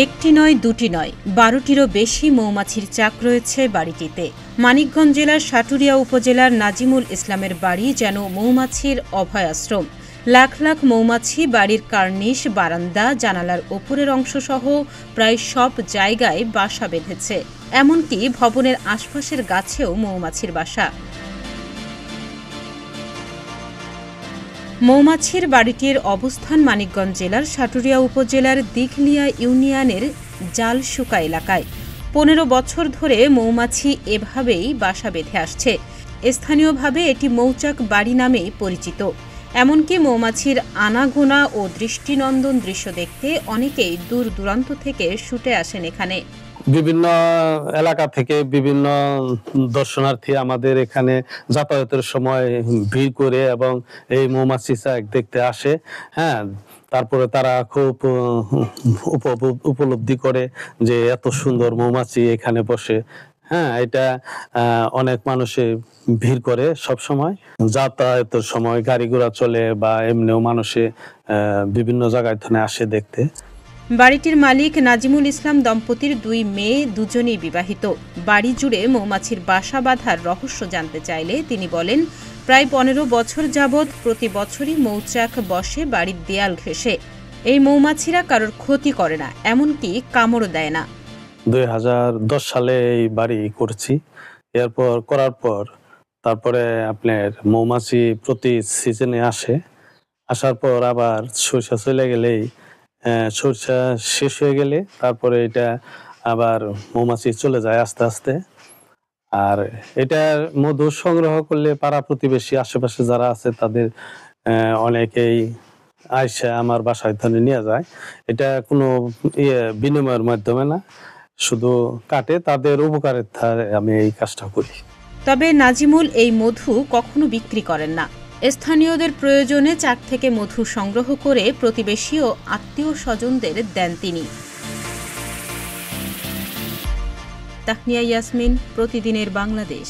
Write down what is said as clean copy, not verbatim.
একটি নয়, দুটি নয়, ১২টিরও বেশি মৌমাছির চাক রয়েছে বাড়িটিতে। মানিকগঞ্জ জেলার সাটুরিয়া উপজেলার নাজিমুল ইসলামের বাড়ি যেন মৌমাছির অভয়াশ্রম। লাখ লাখ মৌমাছি বাড়ির কার্নিশ, বারান্দা, জানালার ওপরের অংশসহ প্রায় সব জায়গায় বাসা বেঁধেছে। এমনকি ভবনের আশপাশের গাছেও মৌমাছির বাসা। মৌমাছির বাড়িটির অবস্থান মানিকগঞ্জ জেলার সাটুরিয়া উপজেলার দিঘলিয়া ইউনিয়নের জালশুকা এলাকায়। ১৫ বছর ধরে মৌমাছি এভাবেই বাসা বেঁধে আসছে। স্থানীয়ভাবে এটি মৌচাক বাড়ি নামেই পরিচিত। এমনকি মৌমাছির আনাগোনা ও দৃষ্টিনন্দন দৃশ্য দেখতে অনেকেই দূর দূরান্ত থেকে ছুটে আসেন এখানে। বিভিন্ন এলাকা থেকে বিভিন্ন দর্শনার্থী আমাদের এখানে যাতায়াতের সময় ভিড় করে এবং এই মৌমাছি চাক দেখতে আসে। হ্যাঁ, তারপরে তারা খুব উপলব্ধি করে যে এত সুন্দর মৌমাছি এখানে বসে। হ্যাঁ, এটা অনেক মানুষে ভিড় করে সব সময়, যাতায়াতের সময় গাড়ি ঘোড়া চলে বা এমনিও মানুষে বিভিন্ন জায়গায় আসে দেখতে। বাড়িটির মালিক নাজিমুল ইসলাম দম্পতির ২ মেয়ে, দুজনেই বিবাহিত। বাড়ি জুড়ে মৌমাছির বাসা বাঁধার রহস্য জানতে চাইলে তিনি বলেন, প্রায় ১৫ বছর যাবৎ প্রতি বছরই মৌচাক বসে বাড়ির দেয়াল ঘেঁষে। এই মৌমাছিরা কারোর ক্ষতি করে না, এমনকি কামড়ও দেয় না। ২০১০ সালে এই বাড়ি করছি। এরপর করার পর তারপরে আপনার মৌমাছি প্রতি সিজনে আসে। আসার পর আবার সরিষা চলে গেলেই সরিষা শেষ হয়ে গেলে তারপরে এটা আবার মৌমাছি চলে যায় আস্তে আস্তে। আর এটা মধু সংগ্রহ করলে পাড়া প্রতিবেশী আশেপাশে যারা আছে তাদের অনেকেই আইসা আমার বাসায় নিয়ে যায়। এটা কোনো বিনিময়ের মাধ্যমে না, শুধু কাটে, তাদের উপকারের আমি এই কাজটা করি। তবে নাজিমুল এই মধু কখনো বিক্রি করেন না। স্থানীয়দের প্রয়োজনে চাক থেকে মধু সংগ্রহ করে প্রতিবেশী ও আত্মীয় স্বজনদের দেন তিনি। তাহনিয়া ইয়াসমিন, প্রতিদিনের বাংলাদেশ।